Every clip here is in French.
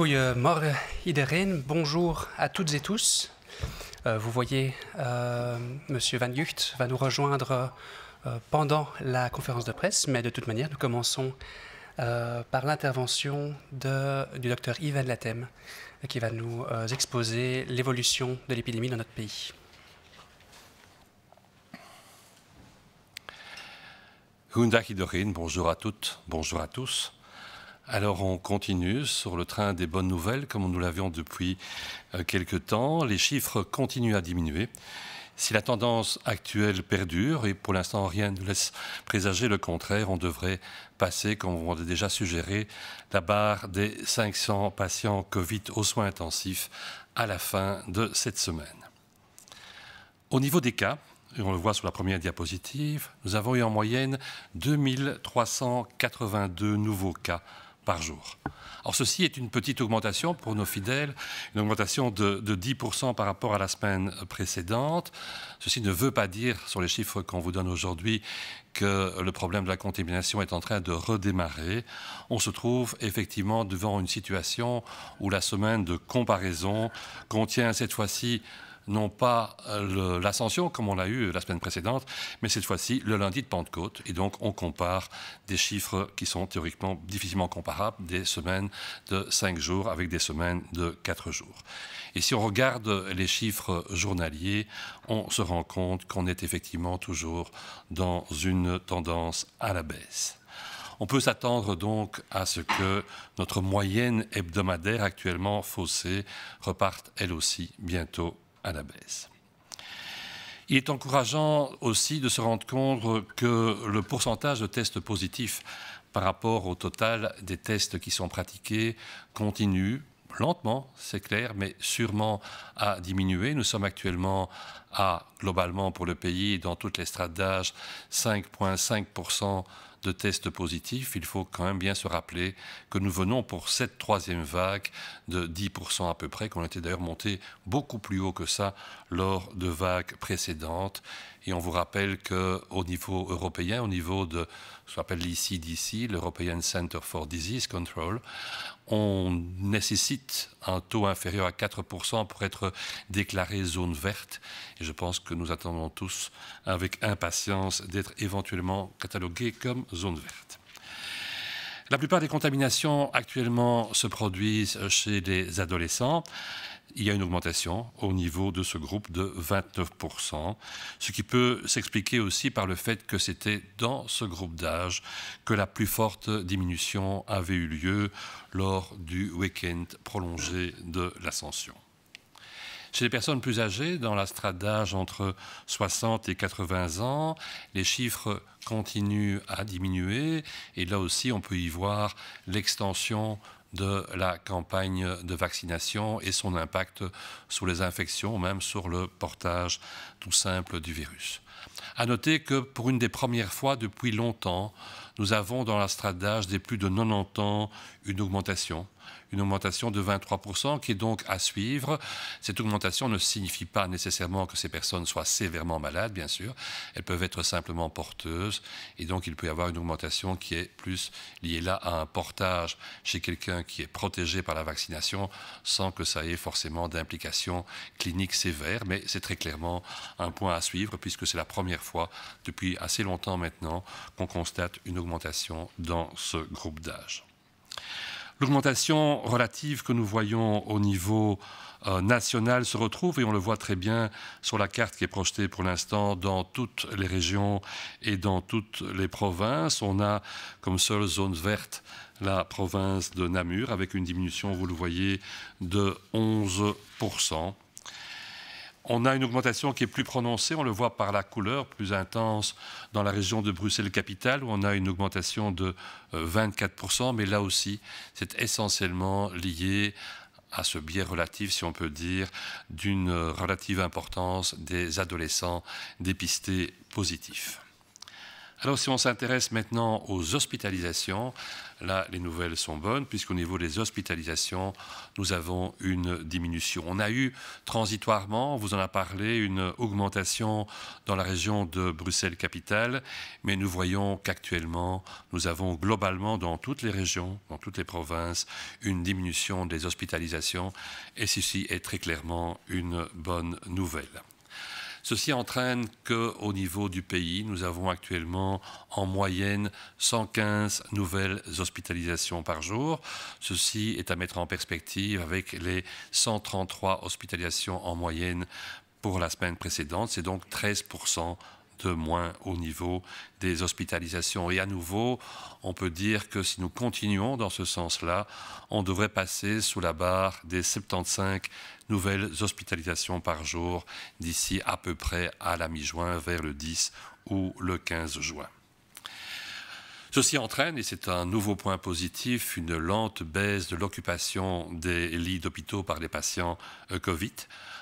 Goedemorgen iedereen, bonjour à toutes et tous. Vous voyez, Monsieur Van Gucht va nous rejoindre pendant la conférence de presse, mais de toute manière, nous commençons par l'intervention du docteur Yves Van Latem, qui va nous exposer l'évolution de l'épidémie dans notre pays. Goedendag iedereen, bonjour à toutes, bonjour à tous. Alors on continue sur le train des bonnes nouvelles comme nous l'avions depuis quelque temps. Les chiffres continuent à diminuer. Si la tendance actuelle perdure, et pour l'instant rien ne laisse présager le contraire, on devrait passer, comme on l'a déjà suggéré, la barre des 500 patients Covid aux soins intensifs à la fin de cette semaine. Au niveau des cas, et on le voit sur la première diapositive, nous avons eu en moyenne 2382 nouveaux cas par jour. Alors ceci est une petite augmentation pour nos fidèles, une augmentation de 10% par rapport à la semaine précédente. Ceci ne veut pas dire, sur les chiffres qu'on vous donne aujourd'hui, que le problème de la contamination est en train de redémarrer. On se trouve effectivement devant une situation où la semaine de comparaison contient cette fois-ci non pas l'ascension comme on l'a eu la semaine précédente, mais cette fois-ci le lundi de Pentecôte. Et donc on compare des chiffres qui sont théoriquement difficilement comparables, des semaines de 5 jours avec des semaines de 4 jours. Et si on regarde les chiffres journaliers, on se rend compte qu'on est effectivement toujours dans une tendance à la baisse. On peut s'attendre donc à ce que notre moyenne hebdomadaire actuellement faussée reparte elle aussi bientôt à la baisse. Il est encourageant aussi de se rendre compte que le pourcentage de tests positifs par rapport au total des tests qui sont pratiqués continue lentement, c'est clair, mais sûrement à diminuer. Nous sommes actuellement à, globalement pour le pays, dans toutes les strates d'âge, 5,5% de tests positifs. Il faut quand même bien se rappeler que nous venons pour cette troisième vague de 10% à peu près, qu'on était d'ailleurs monté beaucoup plus haut que ça lors de vagues précédentes. Et on vous rappelle qu'au niveau européen, au niveau de ce qu'on appelle l'ECDC, l'European Center for Disease Control, on nécessite un taux inférieur à 4% pour être déclaré zone verte. Et je pense que nous attendons tous avec impatience d'être éventuellement catalogués comme zone verte. La plupart des contaminations actuellement se produisent chez les adolescents. Il y a une augmentation au niveau de ce groupe de 29%, ce qui peut s'expliquer aussi par le fait que c'était dans ce groupe d'âge que la plus forte diminution avait eu lieu lors du week-end prolongé de l'Ascension. Chez les personnes plus âgées, dans la strate d'âge entre 60 et 80 ans, les chiffres continuent à diminuer et là aussi on peut y voir l'extension de la campagne de vaccination et son impact sur les infections, même sur le portage tout simple du virus. À noter que pour une des premières fois depuis longtemps, nous avons dans la strate d'âge des plus de 90 ans une augmentation de 23% qui est donc à suivre. Cette augmentation ne signifie pas nécessairement que ces personnes soient sévèrement malades, bien sûr. Elles peuvent être simplement porteuses et donc il peut y avoir une augmentation qui est plus liée là à un portage chez quelqu'un qui est protégé par la vaccination sans que ça ait forcément d'implications cliniques sévères. Mais c'est très clairement un point à suivre puisque c'est la première fois depuis assez longtemps maintenant qu'on constate une augmentation dans ce groupe d'âge. L'augmentation relative que nous voyons au niveau national se retrouve, et on le voit très bien sur la carte qui est projetée pour l'instant, dans toutes les régions et dans toutes les provinces. On a comme seule zone verte la province de Namur, avec une diminution, vous le voyez, de 11%. On a une augmentation qui est plus prononcée, on le voit par la couleur, plus intense dans la région de Bruxelles-Capitale, où on a une augmentation de 24%, mais là aussi, c'est essentiellement lié à ce biais relatif, si on peut dire, d'une relative importance des adolescents dépistés positifs. Alors si on s'intéresse maintenant aux hospitalisations, là les nouvelles sont bonnes puisqu'au niveau des hospitalisations, nous avons une diminution. On a eu transitoirement, on vous en a parlé, une augmentation dans la région de Bruxelles-Capitale, mais nous voyons qu'actuellement, nous avons globalement dans toutes les régions, dans toutes les provinces, une diminution des hospitalisations et ceci est très clairement une bonne nouvelle. Ceci entraîne qu'au niveau du pays, nous avons actuellement en moyenne 115 nouvelles hospitalisations par jour. Ceci est à mettre en perspective avec les 133 hospitalisations en moyenne pour la semaine précédente. C'est donc 13% de moins au niveau des hospitalisations. Et à nouveau, on peut dire que si nous continuons dans ce sens-là, on devrait passer sous la barre des 75 nouvelles hospitalisations par jour d'ici à peu près à la mi-juin, vers le 10 ou le 15 juin. Ceci entraîne, et c'est un nouveau point positif, une lente baisse de l'occupation des lits d'hôpitaux par les patients Covid,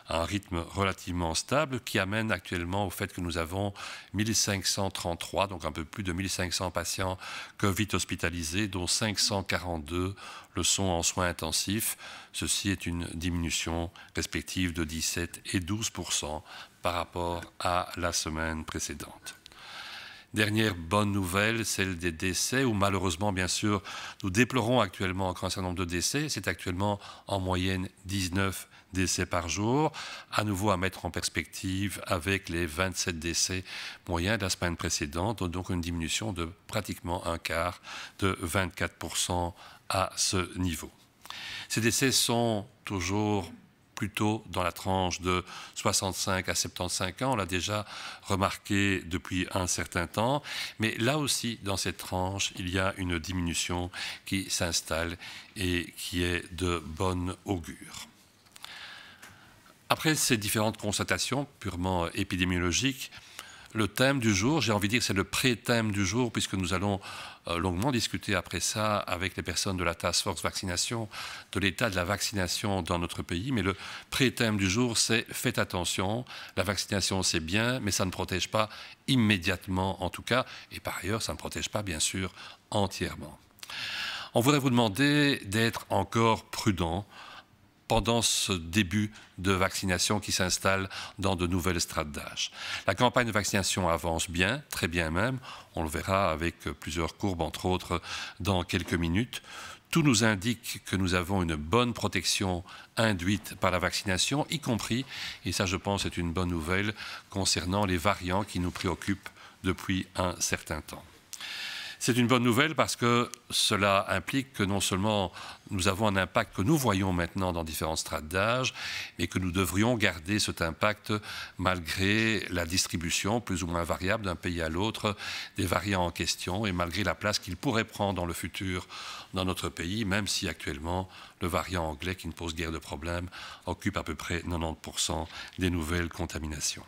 à un rythme relativement stable qui amène actuellement au fait que nous avons 1533, donc un peu plus de 1500 patients Covid hospitalisés, dont 542 le sont en soins intensifs. Ceci est une diminution respective de 17 et 12% par rapport à la semaine précédente. Dernière bonne nouvelle, celle des décès, où malheureusement, bien sûr, nous déplorons actuellement encore un certain nombre de décès. C'est actuellement en moyenne 19 décès par jour, à nouveau à mettre en perspective avec les 27 décès moyens de la semaine précédente, donc une diminution de pratiquement un quart, de 24% à ce niveau. Ces décès sont toujours plutôt dans la tranche de 65 à 75 ans. On l'a déjà remarqué depuis un certain temps. Mais là aussi, dans cette tranche, il y a une diminution qui s'installe et qui est de bonne augure. Après ces différentes constatations purement épidémiologiques, le thème du jour, j'ai envie de dire que c'est le pré-thème du jour, puisque nous allons longuement discuter après ça avec les personnes de la Task Force Vaccination, de l'état de la vaccination dans notre pays. Mais le pré-thème du jour, c'est « Faites attention, la vaccination c'est bien, mais ça ne protège pas immédiatement en tout cas, et par ailleurs ça ne protège pas bien sûr entièrement ». On voudrait vous demander d'être encore prudent pendant ce début de vaccination qui s'installe dans de nouvelles strates d'âge. La campagne de vaccination avance bien, très bien même. On le verra avec plusieurs courbes, entre autres, dans quelques minutes. Tout nous indique que nous avons une bonne protection induite par la vaccination, y compris, et ça je pense est une bonne nouvelle, concernant les variants qui nous préoccupent depuis un certain temps. C'est une bonne nouvelle parce que cela implique que non seulement nous avons un impact que nous voyons maintenant dans différentes strates d'âge, mais que nous devrions garder cet impact malgré la distribution plus ou moins variable d'un pays à l'autre des variants en question et malgré la place qu'ils pourraient prendre dans le futur dans notre pays, même si actuellement le variant anglais, qui ne pose guère de problème, occupe à peu près 90% des nouvelles contaminations.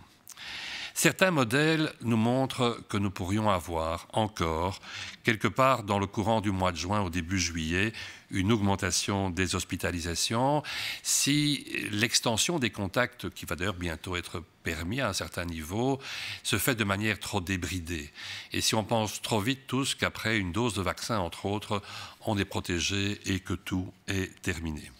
Certains modèles nous montrent que nous pourrions avoir encore, quelque part dans le courant du mois de juin, au début juillet, une augmentation des hospitalisations si l'extension des contacts, qui va d'ailleurs bientôt être permis à un certain niveau, se fait de manière trop débridée. Et si on pense trop vite tous qu'après une dose de vaccin, entre autres, on est protégé et que tout est terminé.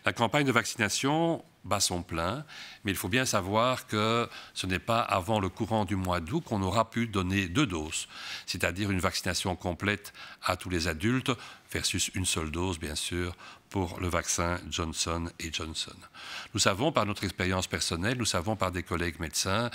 La campagne de vaccination bat son plein, mais il faut bien savoir que ce n'est pas avant le courant du mois d'août qu'on aura pu donner 2 doses, c'est-à-dire une vaccination complète à tous les adultes versus une seule dose, bien sûr, pour le vaccin Johnson & Johnson. Nous savons par notre expérience personnelle, nous savons par des collègues médecins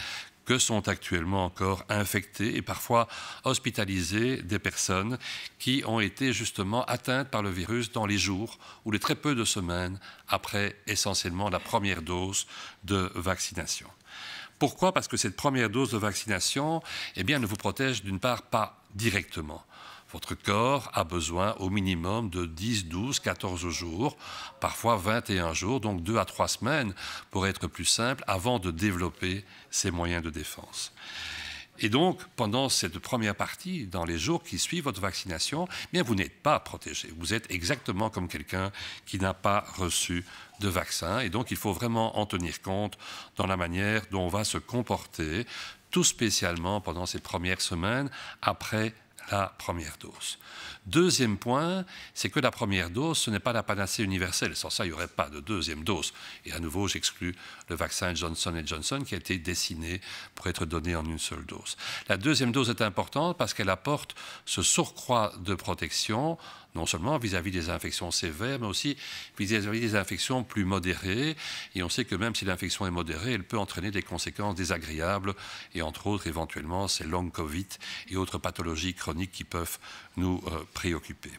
que sont actuellement encore infectées et parfois hospitalisées des personnes qui ont été justement atteintes par le virus dans les jours ou les très peu de semaines après essentiellement la première dose de vaccination. Pourquoi ? Parce que cette première dose de vaccination, eh bien, ne vous protège d'une part pas directement. Votre corps a besoin au minimum de 10, 12, 14 jours, parfois 21 jours, donc 2 à 3 semaines, pour être plus simple, avant de développer ses moyens de défense. Et donc, pendant cette première partie, dans les jours qui suivent votre vaccination, eh bien, vous n'êtes pas protégé. Vous êtes exactement comme quelqu'un qui n'a pas reçu de vaccin. Et donc, il faut vraiment en tenir compte dans la manière dont on va se comporter, tout spécialement pendant ces premières semaines après la première dose. Deuxième point, c'est que la première dose, ce n'est pas la panacée universelle. Sans ça, il n'y aurait pas de deuxième dose. Et à nouveau, j'exclus le vaccin Johnson & Johnson qui a été dessiné pour être donné en une seule dose. La deuxième dose est importante parce qu'elle apporte ce surcroît de protection, non seulement vis-à-vis des infections sévères, mais aussi vis-à-vis des infections plus modérées. Et on sait que même si l'infection est modérée, elle peut entraîner des conséquences désagréables, et entre autres, éventuellement, ces long Covid et autres pathologies chroniques qui peuvent nous préoccuper.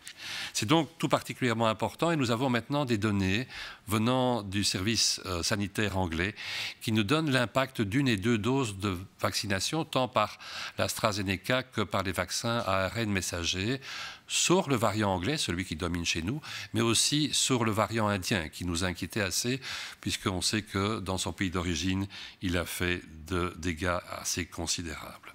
C'est donc tout particulièrement important, et nous avons maintenant des données venant du service sanitaire anglais qui nous donnent l'impact d'une et deux doses de vaccination, tant par l'AstraZeneca que par les vaccins à ARN messager, sur le variant anglais, celui qui domine chez nous, mais aussi sur le variant indien, qui nous inquiétait assez, puisqu'on sait que dans son pays d'origine, il a fait de dégâts assez considérables.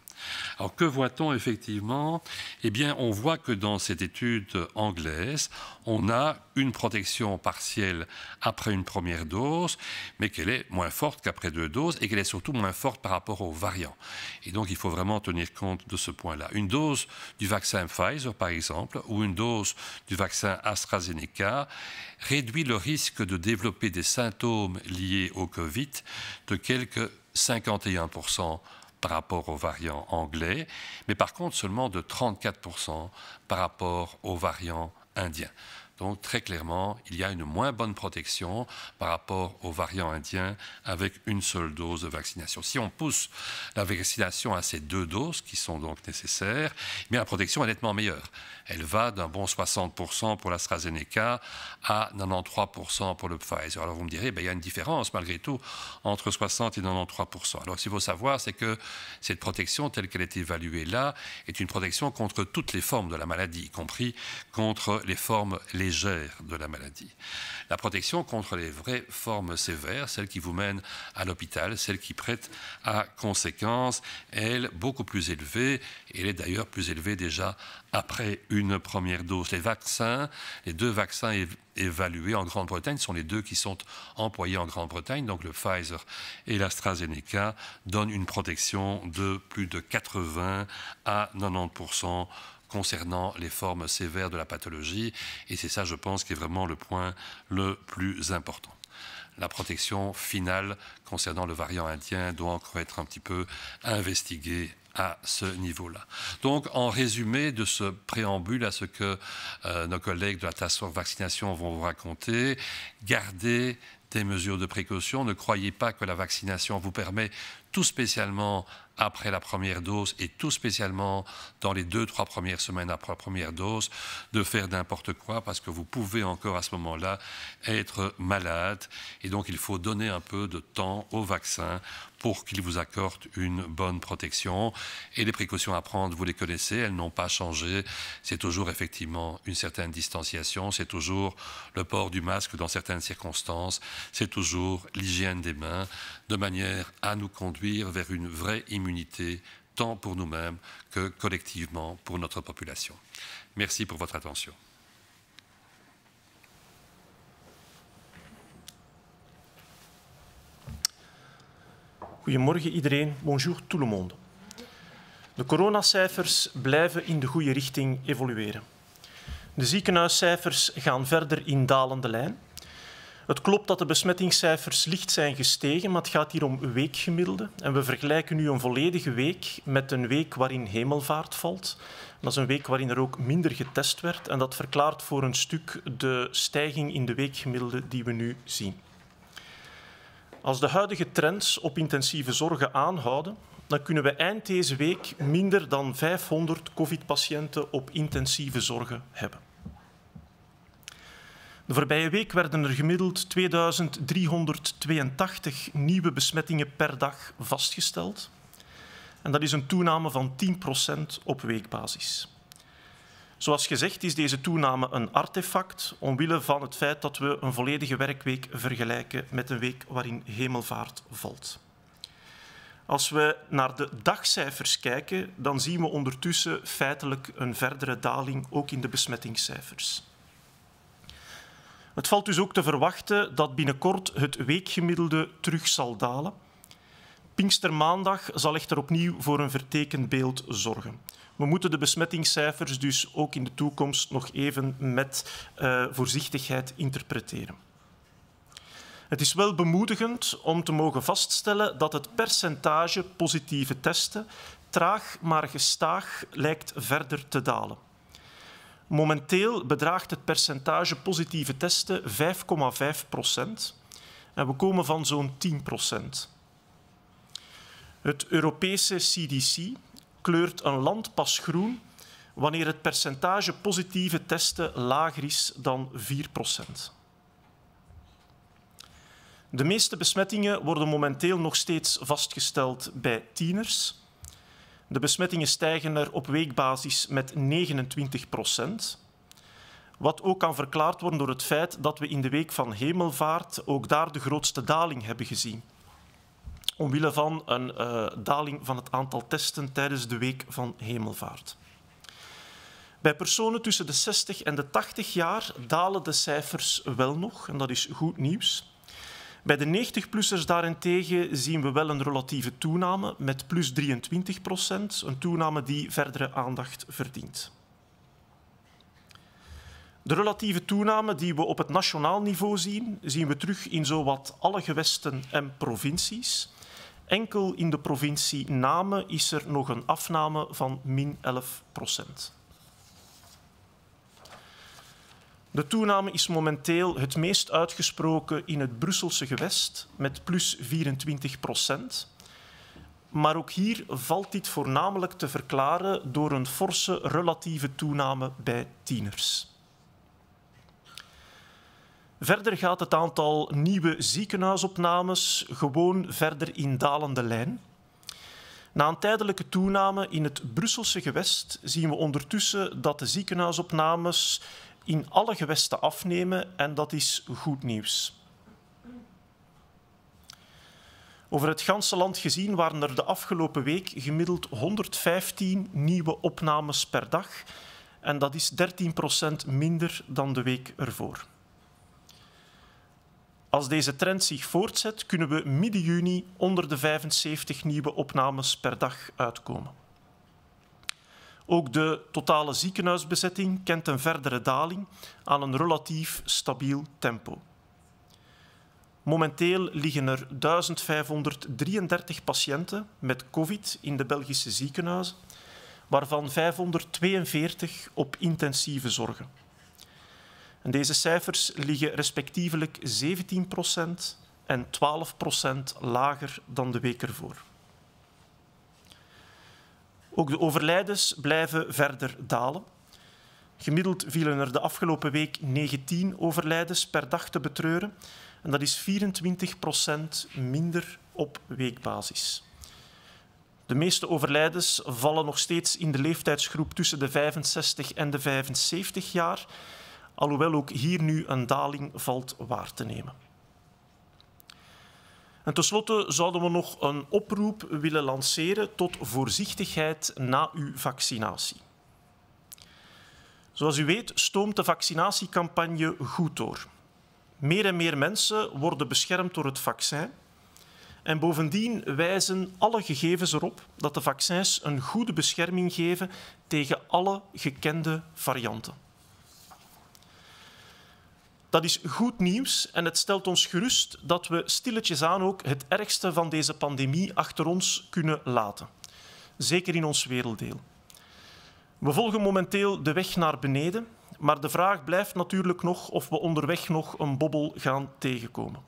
Alors que voit-on effectivement? Eh bien, on voit que dans cette étude anglaise, on a une protection partielle après une première dose, mais qu'elle est moins forte qu'après deux doses et qu'elle est surtout moins forte par rapport aux variants. Et donc, il faut vraiment tenir compte de ce point-là. Une dose du vaccin Pfizer, par exemple, ou une dose du vaccin AstraZeneca réduit le risque de développer des symptômes liés au Covid de quelques 51% par rapport aux variants anglais, mais par contre seulement de 34% par rapport aux variants indiens. Donc très clairement, il y a une moins bonne protection par rapport aux variants indiens avec une seule dose de vaccination. Si on pousse la vaccination à ces deux doses qui sont donc nécessaires, eh bien la protection est nettement meilleure. Elle va d'un bon 60% pour l'AstraZeneca à 93% pour le Pfizer. Alors vous me direz, il y a une différence malgré tout entre 60 et 93%. Alors ce qu'il faut savoir, c'est que cette protection telle qu'elle est évaluée là est une protection contre toutes les formes de la maladie, y compris contre les formes légère de la maladie. La protection contre les vraies formes sévères, celles qui vous mènent à l'hôpital, celles qui prêtent à conséquences, elle, beaucoup plus élevée, et elle est d'ailleurs plus élevée déjà après une première dose. Les deux vaccins évalués en Grande-Bretagne sont les deux qui sont employés en Grande-Bretagne, donc le Pfizer et l'AstraZeneca donnent une protection de plus de 80 à 90% concernant les formes sévères de la pathologie, et c'est ça, je pense, qui est vraiment le point le plus important. La protection finale concernant le variant indien doit encore être un petit peu investiguée à ce niveau-là. Donc, en résumé de ce préambule à ce que nos collègues de la Task Force Vaccination vont vous raconter, gardez des mesures de précaution. Ne croyez pas que la vaccination vous permet, tout spécialement après la première dose et tout spécialement dans les 2-3 premières semaines après la première dose, de faire n'importe quoi parce que vous pouvez encore à ce moment-là être malade. Et donc, il faut donner un peu de temps au vaccin pour qu'il vous accorde une bonne protection. Et les précautions à prendre, vous les connaissez, elles n'ont pas changé. C'est toujours effectivement une certaine distanciation, c'est toujours le port du masque dans certaines circonstances, c'est toujours l'hygiène des mains, de manière à nous conduire vers une vraie immunité, tant pour nous-mêmes que collectivement pour notre population. Merci pour votre attention. Goedemorgen iedereen, bonjour tout le monde. De coronacijfers blijven in de goede richting evolueren. De ziekenhuiscijfers gaan verder in dalende lijn. Het klopt dat de besmettingscijfers licht zijn gestegen, maar het gaat hier om weekgemiddelde. En we vergelijken nu een volledige week met een week waarin hemelvaart valt. Dat is een week waarin er ook minder getest werd. En dat verklaart voor een stuk de stijging in de weekgemiddelde die we nu zien. Als de huidige trends op intensieve zorgen aanhouden, dan kunnen we eind deze week minder dan 500 COVID-patiënten op intensieve zorgen hebben. De voorbije week werden er gemiddeld 2382 nieuwe besmettingen per dag vastgesteld. En dat is een toename van 10% op weekbasis. Zoals gezegd is deze toename een artefact omwille van het feit dat we een volledige werkweek vergelijken met een week waarin hemelvaart valt. Als we naar de dagcijfers kijken, dan zien we ondertussen feitelijk een verdere daling ook in de besmettingscijfers. Het valt dus ook te verwachten dat binnenkort het weekgemiddelde terug zal dalen. Pinkstermaandag zal echter opnieuw voor een vertekend beeld zorgen. We moeten de besmettingscijfers dus ook in de toekomst nog even met voorzichtigheid interpreteren. Het is wel bemoedigend om te mogen vaststellen dat het percentage positieve testen traag maar gestaag lijkt verder te dalen. Momenteel bedraagt het percentage positieve testen 5,5% en we komen van zo'n 10%. Het Europese CDC kleurt een land pas groen wanneer het percentage positieve testen lager is dan 4%. De meeste besmettingen worden momenteel nog steeds vastgesteld bij tieners. De besmettingen stijgen er op weekbasis met 29%. Wat ook kan verklaard worden door het feit dat we in de week van Hemelvaart ook daar de grootste daling hebben gezien. Omwille van een daling van het aantal testen tijdens de week van Hemelvaart. Bij personen tussen de 60 en de 80 jaar dalen de cijfers wel nog, en dat is goed nieuws. Bij de 90-plussers daarentegen zien we wel een relatieve toename met plus 23%, een toename die verdere aandacht verdient. De relatieve toename die we op het nationaal niveau zien we terug in zowat alle gewesten en provincies. Enkel in de provincie Namen is er nog een afname van min 11%. De toename is momenteel het meest uitgesproken in het Brusselse gewest met plus 24%. Maar ook hier valt dit voornamelijk te verklaren door een forse relatieve toename bij tieners. Verder gaat het aantal nieuwe ziekenhuisopnames gewoon verder in dalende lijn. Na een tijdelijke toename in het Brusselse gewest zien we ondertussen dat de ziekenhuisopnames in alle gewesten afnemen en dat is goed nieuws. Over het ganse land gezien waren er de afgelopen week gemiddeld 115 nieuwe opnames per dag en dat is 13% minder dan de week ervoor. Als deze trend zich voortzet, kunnen we midden juni onder de 75 nieuwe opnames per dag uitkomen. Ook de totale ziekenhuisbezetting kent een verdere daling aan een relatief stabiel tempo. Momenteel liggen er 1533 patiënten met COVID in de Belgische ziekenhuizen, waarvan 542 op intensieve zorgen. En deze cijfers liggen respectievelijk 17% en 12% lager dan de week ervoor. Ook de overlijdens blijven verder dalen. Gemiddeld vielen er de afgelopen week 19 overlijdens per dag te betreuren. En dat is 24% minder op weekbasis. De meeste overlijdens vallen nog steeds in de leeftijdsgroep tussen de 65 en de 75 jaar, alhoewel ook hier nu een daling valt waar te nemen. En tenslotte zouden we nog een oproep willen lanceren tot voorzichtigheid na uw vaccinatie. Zoals u weet stoomt de vaccinatiecampagne goed door. Meer en meer mensen worden beschermd door het vaccin. En bovendien wijzen alle gegevens erop dat de vaccins een goede bescherming geven tegen alle gekende varianten. Dat is goed nieuws en het stelt ons gerust dat we stilletjes aan ook het ergste van deze pandemie achter ons kunnen laten. Zeker in ons werelddeel. We volgen momenteel de weg naar beneden, maar de vraag blijft natuurlijk nog of we onderweg nog een bobbel gaan tegenkomen.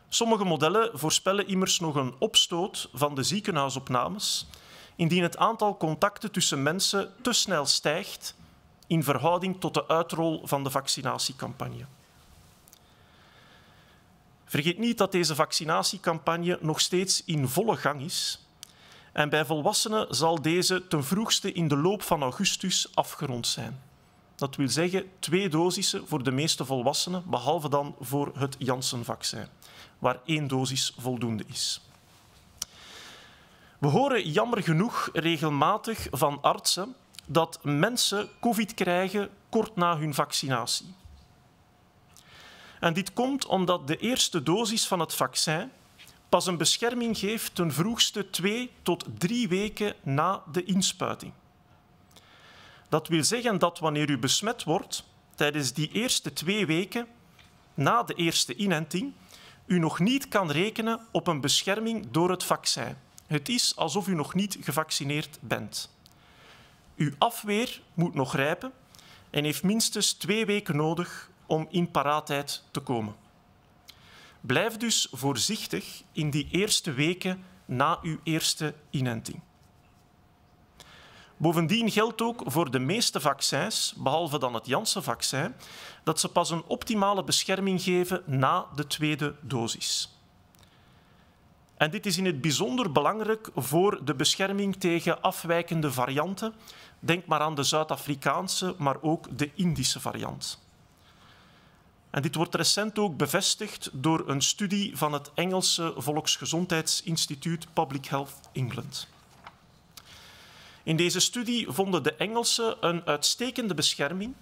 Sommige modellen voorspellen immers nog een opstoot van de ziekenhuisopnames indien het aantal contacten tussen mensen te snel stijgt in verhouding tot de uitrol van de vaccinatiecampagne. Vergeet niet dat deze vaccinatiecampagne nog steeds in volle gang is en bij volwassenen zal deze ten vroegste in de loop van augustus afgerond zijn. Dat wil zeggen 2 dosissen voor de meeste volwassenen, behalve dan voor het Janssen-vaccin, waar 1 dosis voldoende is. We horen jammer genoeg regelmatig van artsen dat mensen COVID krijgen kort na hun vaccinatie. En dit komt omdat de eerste dosis van het vaccin pas een bescherming geeft ten vroegste 2 tot 3 weken na de inspuiting. Dat wil zeggen dat wanneer u besmet wordt, tijdens die eerste 2 weken na de eerste inenting, u nog niet kan rekenen op een bescherming door het vaccin. Het is alsof u nog niet gevaccineerd bent. Uw afweer moet nog rijpen en heeft minstens 2 weken nodig om in paraatheid te komen. Blijf dus voorzichtig in die eerste weken na uw eerste inenting. Bovendien geldt ook voor de meeste vaccins, behalve dan het Janssen-vaccin, dat ze pas een optimale bescherming geven na de tweede dosis. En dit is in het bijzonder belangrijk voor de bescherming tegen afwijkende varianten. Denk maar aan de Zuid-Afrikaanse, maar ook de Indische variant. En dit wordt recent ook bevestigd door een studie van het Engelse Volksgezondheidsinstituut Public Health England. In deze studie vonden de Engelsen een uitstekende bescherming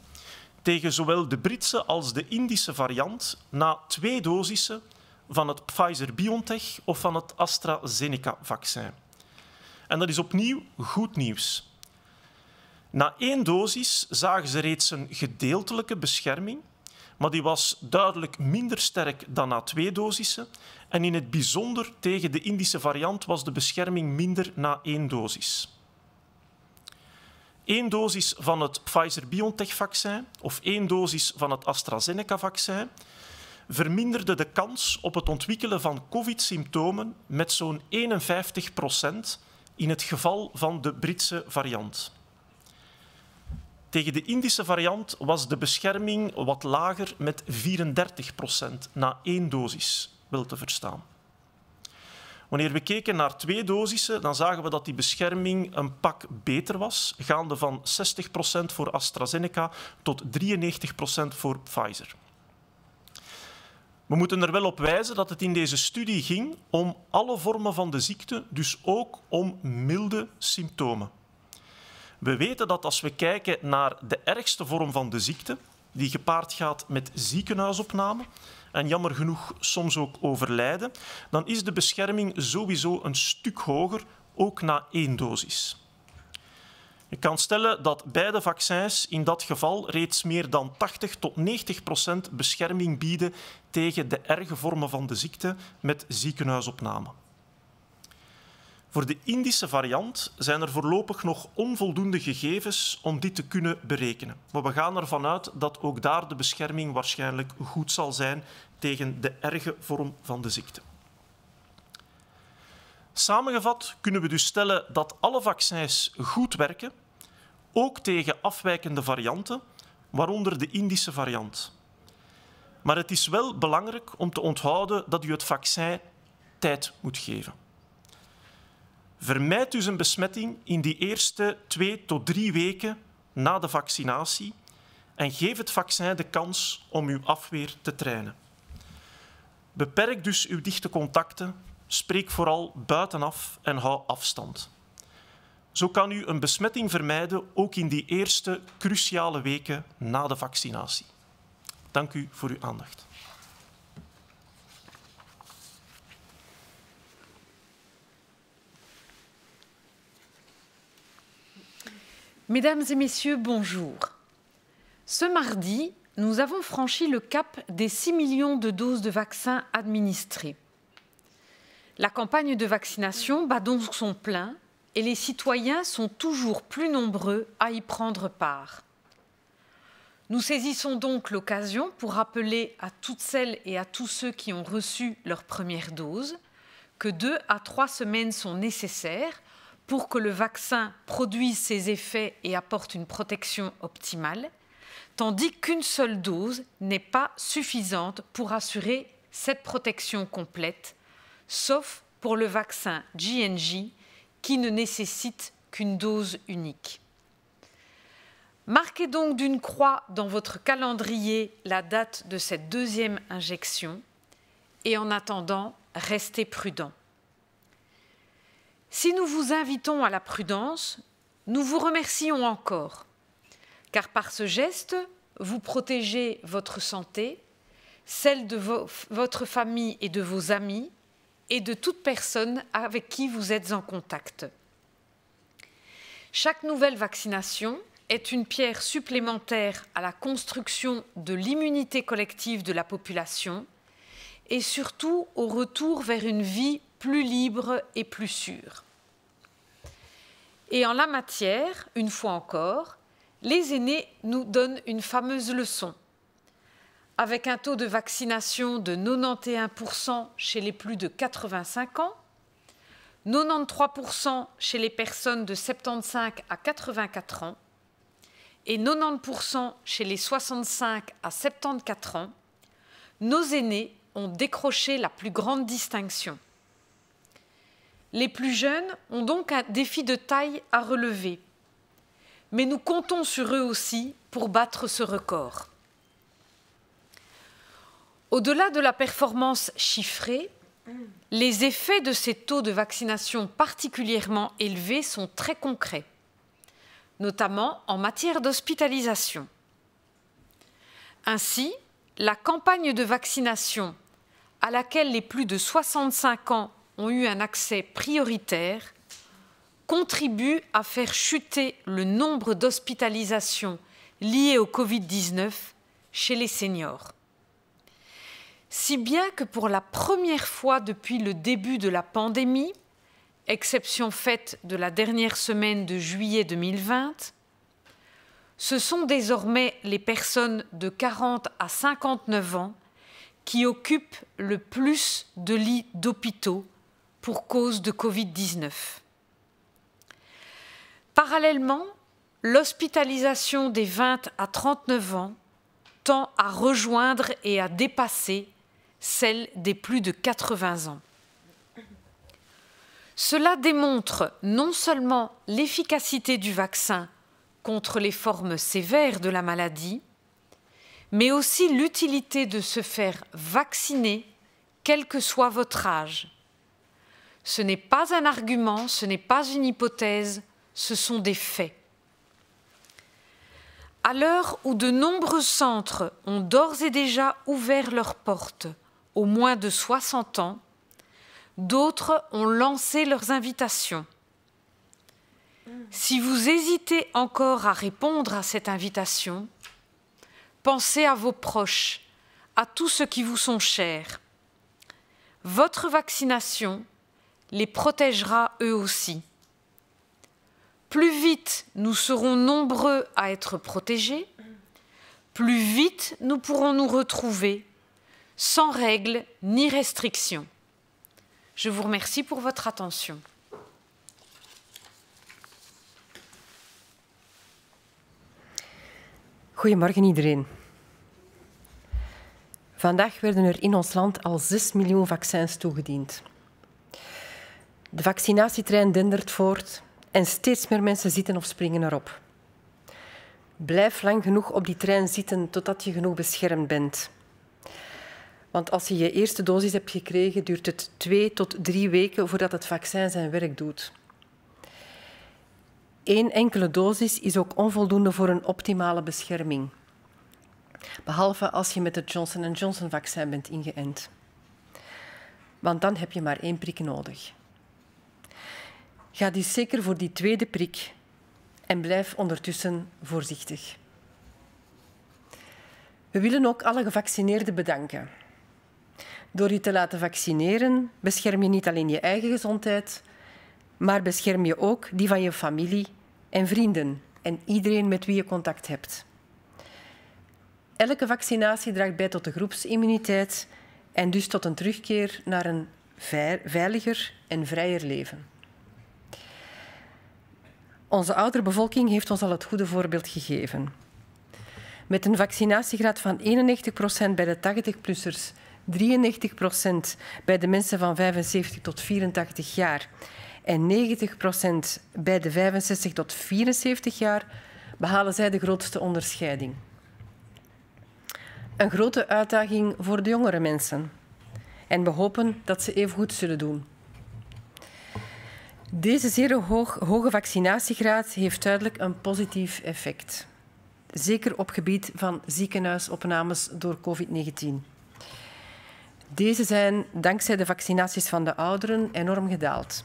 tegen zowel de Britse als de Indische variant na 2 dosissen van het Pfizer-BioNTech of van het AstraZeneca-vaccin. En dat is opnieuw goed nieuws. Na 1 dosis zagen ze reeds een gedeeltelijke bescherming, maar die was duidelijk minder sterk dan na 2 dosissen. En in het bijzonder tegen de Indische variant was de bescherming minder na 1 dosis. 1 dosis van het Pfizer-BioNTech-vaccin of 1 dosis van het AstraZeneca-vaccin verminderde de kans op het ontwikkelen van COVID-symptomen met zo'n 51% in het geval van de Britse variant. Tegen de Indische variant was de bescherming wat lager met 34% na 1 dosis, wel te verstaan. Wanneer we keken naar 2 dosissen, dan zagen we dat die bescherming een pak beter was, gaande van 60% voor AstraZeneca tot 93% voor Pfizer. We moeten er wel op wijzen dat het in deze studie ging om alle vormen van de ziekte, dus ook om milde symptomen. We weten dat als we kijken naar de ergste vorm van de ziekte, die gepaard gaat met ziekenhuisopname en jammer genoeg soms ook overlijden, dan is de bescherming sowieso een stuk hoger, ook na 1 dosis. Je kan stellen dat beide vaccins in dat geval reeds meer dan 80 tot 90% bescherming bieden tegen de erge vormen van de ziekte met ziekenhuisopname. Voor de Indische variant zijn er voorlopig nog onvoldoende gegevens om dit te kunnen berekenen. Maar we gaan ervan uit dat ook daar de bescherming waarschijnlijk goed zal zijn tegen de erge vorm van de ziekte. Samengevat kunnen we dus stellen dat alle vaccins goed werken, ook tegen afwijkende varianten, waaronder de Indische variant. Maar het is wel belangrijk om te onthouden dat u het vaccin tijd moet geven. Vermijd dus een besmetting in die eerste 2 tot 3 weken na de vaccinatie en geef het vaccin de kans om uw afweer te trainen. Beperk dus uw dichte contacten, spreek vooral buitenaf en hou afstand. Zo kan u een besmetting vermijden, ook in die eerste cruciale weken na de vaccinatie. Dank u voor uw aandacht. Mesdames et messieurs, bonjour. Ce mardi, nous avons franchi le cap des 6 millions de doses de vaccins administrées. La campagne de vaccination bat donc son plein et les citoyens sont toujours plus nombreux à y prendre part. Nous saisissons donc l'occasion pour rappeler à toutes celles et à tous ceux qui ont reçu leur première dose que 2 à 3 semaines sont nécessaires pour que le vaccin produise ses effets et apporte une protection optimale, tandis qu'une seule dose n'est pas suffisante pour assurer cette protection complète, sauf pour le vaccin J&J qui ne nécessite qu'une dose unique. Marquez donc d'une croix dans votre calendrier la date de cette 2e injection et en attendant, restez prudents. Si nous vous invitons à la prudence, nous vous remercions encore, car par ce geste, vous protégez votre santé, celle de votre famille et de vos amis, et de toute personne avec qui vous êtes en contact. Chaque nouvelle vaccination est une pierre supplémentaire à la construction de l'immunité collective de la population et surtout au retour vers une vie plus libre et plus sûre. Et en la matière, une fois encore, les aînés nous donnent une fameuse leçon. Avec un taux de vaccination de 91% chez les plus de 85 ans, 93% chez les personnes de 75 à 84 ans et 90% chez les 65 à 74 ans, nos aînés ont décroché la plus grande distinction. Les plus jeunes ont donc un défi de taille à relever, mais nous comptons sur eux aussi pour battre ce record. Au-delà de la performance chiffrée, les effets de ces taux de vaccination particulièrement élevés sont très concrets, notamment en matière d'hospitalisation. Ainsi, la campagne de vaccination à laquelle les plus de 65 ans ont eu un accès prioritaire contribue à faire chuter le nombre d'hospitalisations liées au Covid-19 chez les seniors. Si bien que pour la première fois depuis le début de la pandémie, exception faite de la dernière semaine de juillet 2020, ce sont désormais les personnes de 40 à 59 ans qui occupent le plus de lits d'hôpitaux pour cause de Covid-19. Parallèlement, l'hospitalisation des 20 à 39 ans tend à rejoindre et à dépasser celle des plus de 80 ans. Cela démontre non seulement l'efficacité du vaccin contre les formes sévères de la maladie, mais aussi l'utilité de se faire vacciner, quel que soit votre âge. Ce n'est pas un argument, ce n'est pas une hypothèse, ce sont des faits. À l'heure où de nombreux centres ont d'ores et déjà ouvert leurs portes aux moins de 60 ans, d'autres ont lancé leurs invitations. Si vous hésitez encore à répondre à cette invitation, pensez à vos proches, à tous ceux qui vous sont chers. Votre vaccination les protégera eux aussi. Plus vite nous serons nombreux à être protégés, plus vite nous pourrons nous retrouver sans règles ni restrictions. Je vous remercie pour votre attention. Goedemorgen iedereen. Vandaag werden er in ons land al 6 miljoen vaccins toegediend. De vaccinatietrein dendert voort en steeds meer mensen zitten of springen erop. Blijf lang genoeg op die trein zitten totdat je genoeg beschermd bent. Want als je je eerste dosis hebt gekregen, duurt het 2 tot 3 weken voordat het vaccin zijn werk doet. 1 enkele dosis is ook onvoldoende voor een optimale bescherming. Behalve als je met het Johnson & Johnson-vaccin bent ingeënt. Want dan heb je maar 1 prik nodig. Ga dus zeker voor die tweede prik en blijf ondertussen voorzichtig. We willen ook alle gevaccineerden bedanken. Door je te laten vaccineren bescherm je niet alleen je eigen gezondheid, maar bescherm je ook die van je familie en vrienden en iedereen met wie je contact hebt. Elke vaccinatie draagt bij tot de groepsimmuniteit en dus tot een terugkeer naar een veiliger en vrijer leven. Onze oudere bevolking heeft ons al het goede voorbeeld gegeven. Met een vaccinatiegraad van 91% bij de 80-plussers, 93% bij de mensen van 75 tot 84 jaar en 90% bij de 65 tot 74 jaar behalen zij de grootste onderscheiding. Een grote uitdaging voor de jongere mensen. En we hopen dat ze even goed zullen doen. Deze zeer hoge vaccinatiegraad heeft duidelijk een positief effect. Zeker op gebied van ziekenhuisopnames door COVID-19. Deze zijn dankzij de vaccinaties van de ouderen enorm gedaald.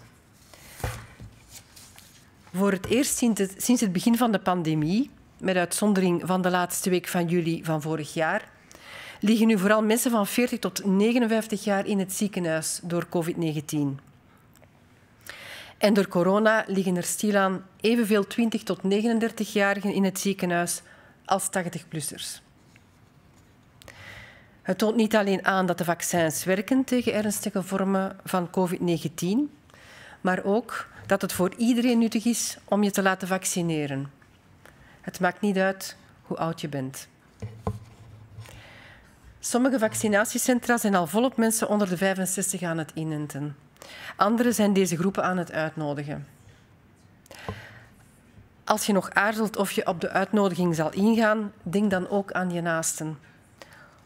Voor het eerst sinds het begin van de pandemie, met uitzondering van de laatste week van juli van vorig jaar, liggen nu vooral mensen van 40 tot 59 jaar in het ziekenhuis door COVID-19. En door corona liggen er stilaan evenveel 20 tot 39-jarigen in het ziekenhuis als 80-plussers. Het toont niet alleen aan dat de vaccins werken tegen ernstige vormen van COVID-19, maar ook dat het voor iedereen nuttig is om je te laten vaccineren. Het maakt niet uit hoe oud je bent. Sommige vaccinatiecentra zijn al volop mensen onder de 65 aan het inenten. Anderen zijn deze groepen aan het uitnodigen. Als je nog aarzelt of je op de uitnodiging zal ingaan, denk dan ook aan je naasten.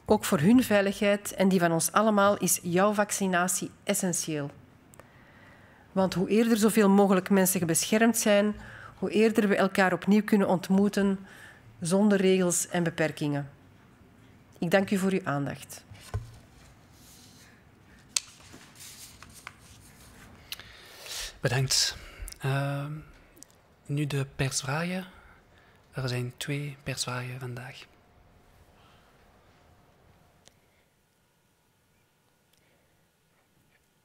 Ook voor hun veiligheid en die van ons allemaal is jouw vaccinatie essentieel. Want hoe eerder zoveel mogelijk mensen beschermd zijn, hoe eerder we elkaar opnieuw kunnen ontmoeten zonder regels en beperkingen. Ik dank u voor uw aandacht. Bedankt. Nu de persvragen. Er zijn 2 persvragen vandaag.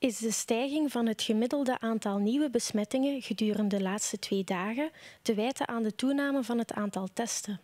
Is de stijging van het gemiddelde aantal nieuwe besmettingen gedurende de laatste 2 dagen te wijten aan de toename van het aantal testen?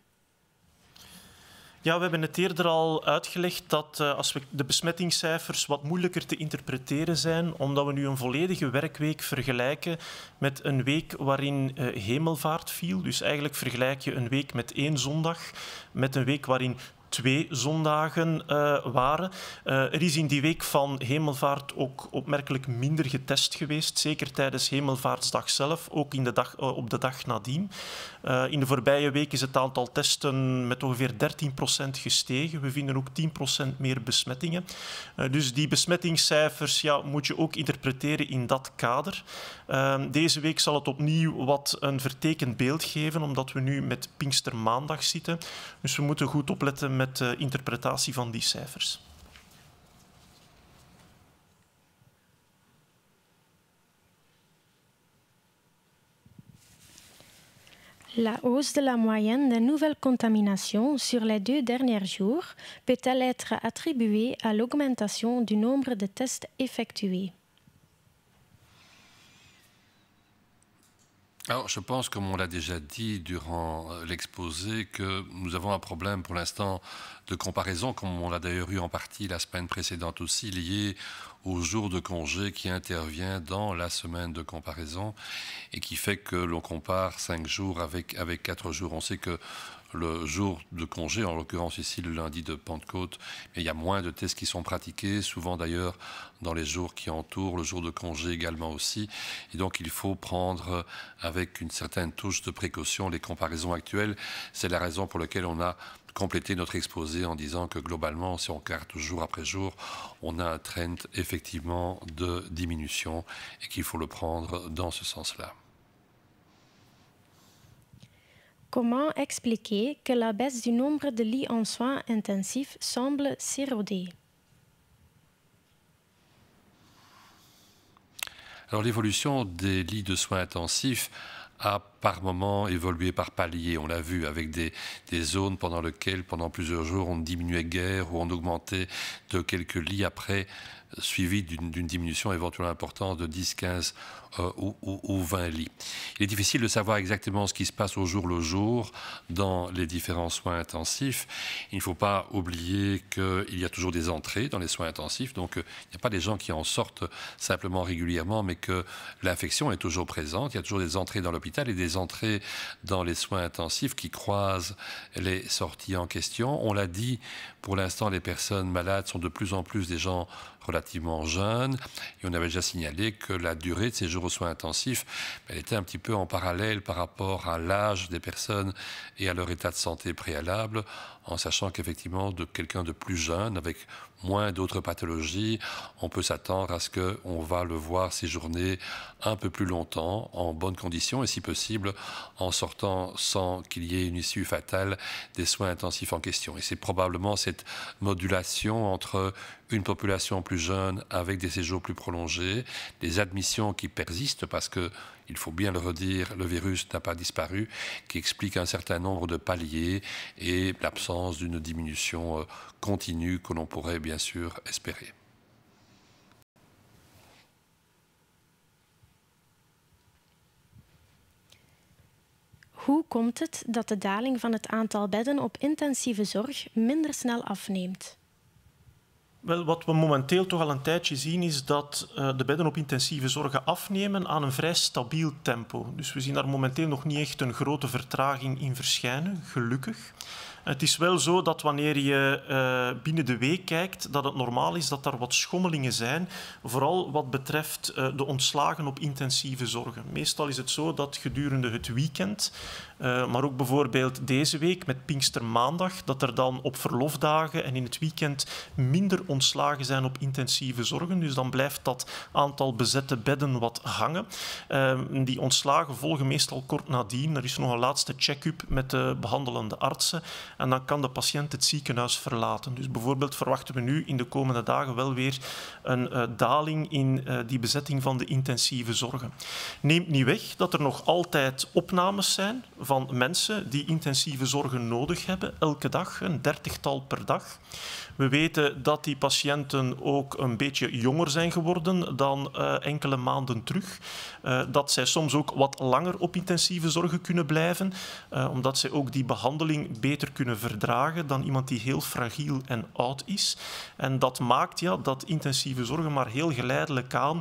Ja, we hebben het eerder al uitgelegd dat als we de besmettingscijfers wat moeilijker te interpreteren zijn, omdat we nu een volledige werkweek vergelijken met een week waarin hemelvaart viel. Dus eigenlijk vergelijk je een week met 1 zondag met een week waarin 2 zondagen waren. Er is in die week van hemelvaart ook opmerkelijk minder getest geweest, zeker tijdens hemelvaartsdag zelf, ook in op de dag nadien. In de voorbije week is het aantal testen met ongeveer 13% gestegen. We vinden ook 10% meer besmettingen. Dus die besmettingscijfers moet je ook interpreteren in dat kader. Deze week zal het opnieuw wat een vertekend beeld geven, omdat we nu met Pinkstermaandag zitten. Dus we moeten goed opletten met de interpretatie van die cijfers. La hausse de la moyenne des nouvelles contaminations sur les 2 derniers jours peut-elle être attribuée à l'augmentation du nombre de tests effectués? Alors, je pense, comme on l'a déjà dit durant l'exposé, que nous avons un problème pour l'instant de comparaison, comme on l'a d'ailleurs eu en partie la semaine précédente aussi, lié au jour de congé qui intervient dans la semaine de comparaison et qui fait que l'on compare 5 jours avec 4 jours. On sait que le jour de congé, en l'occurrence ici le lundi de Pentecôte, il y a moins de tests qui sont pratiqués, souvent d'ailleurs dans les jours qui entourent, le jour de congé également aussi. Et donc il faut prendre avec une certaine touche de précaution les comparaisons actuelles. C'est la raison pour laquelle on a complété notre exposé en disant que globalement, si on regarde jour après jour, on a un trend effectivement de diminution et qu'il faut le prendre dans ce sens-là. Comment expliquer que la baisse du nombre de lits en soins intensifs semble s'éroder? Alors l'évolution des lits de soins intensifs a par moment évolué par palier. On l'a vu avec des zones pendant lesquelles, pendant plusieurs jours, on diminuait guère ou on augmentait de quelques lits après, suivi d'une diminution éventuellement importante de 10, 15 ou 20 lits. Il est difficile de savoir exactement ce qui se passe au jour le jour dans les différents soins intensifs. Il ne faut pas oublier qu'il y a toujours des entrées dans les soins intensifs, donc il n'y a pas des gens qui en sortent simplement régulièrement, mais que l'infection est toujours présente. Il y a toujours des entrées dans l'hôpital et des entrées dans les soins intensifs qui croisent les sorties en question. On l'a dit, pour l'instant, les personnes malades sont de plus en plus des gens relativement jeunes. Et on avait déjà signalé que la durée de séjour aux soins intensifs, elle était un petit peu en parallèle par rapport à l'âge des personnes et à leur état de santé préalable, en sachant qu'effectivement, de quelqu'un de plus jeune, avec moins d'autres pathologies, on peut s'attendre à ce qu'on va le voir séjourner un peu plus longtemps, en bonnes conditions, et si possible, possible en sortant sans qu'il y ait une issue fatale des soins intensifs en question. Et c'est probablement cette modulation entre une population plus jeune avec des séjours plus prolongés, des admissions qui persistent parce que, il faut bien le redire, le virus n'a pas disparu, qui explique un certain nombre de paliers et l'absence d'une diminution continue que l'on pourrait bien sûr espérer. Hoe komt het dat de daling van het aantal bedden op intensieve zorg minder snel afneemt? Wel, wat we momenteel toch al een tijdje zien is dat de bedden op intensieve zorg afnemen aan een vrij stabiel tempo. Dus we zien daar momenteel nog niet echt een grote vertraging in verschijnen, gelukkig. Het is wel zo dat wanneer je binnen de week kijkt, dat het normaal is dat er wat schommelingen zijn, vooral wat betreft de ontslagen op intensieve zorgen. Meestal is het zo dat gedurende het weekend, maar ook bijvoorbeeld deze week met Pinkstermaandag, dat er dan op verlofdagen en in het weekend minder ontslagen zijn op intensieve zorgen. Dus dan blijft dat aantal bezette bedden wat hangen. Die ontslagen volgen meestal kort nadien. Er is nog een laatste check-up met de behandelende artsen. En dan kan de patiënt het ziekenhuis verlaten. Dus bijvoorbeeld verwachten we nu in de komende dagen wel weer een daling in die bezetting van de intensieve zorgen. Neemt niet weg dat er nog altijd opnames zijn van mensen die intensieve zorgen nodig hebben, elke dag, een 30-tal per dag. We weten dat die patiënten ook een beetje jonger zijn geworden dan enkele maanden terug. Dat zij soms ook wat langer op intensieve zorgen kunnen blijven, omdat zij ook die behandeling beter kunnen verdragen dan iemand die heel fragiel en oud is. En dat maakt dat intensieve zorgen maar heel geleidelijk aan,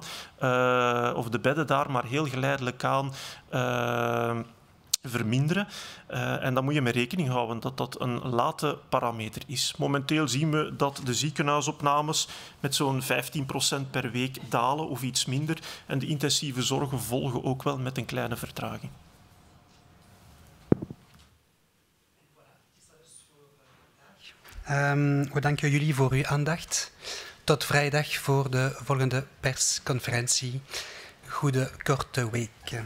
of de bedden daar maar heel geleidelijk aan verminderen. En dan moet je mee rekening houden dat dat een late parameter is. Momenteel zien we dat de ziekenhuisopnames met zo'n 15% per week dalen of iets minder. En de intensieve zorgen volgen ook wel met een kleine vertraging. We danken jullie voor uw aandacht. Tot vrijdag voor de volgende persconferentie. Goede korte week.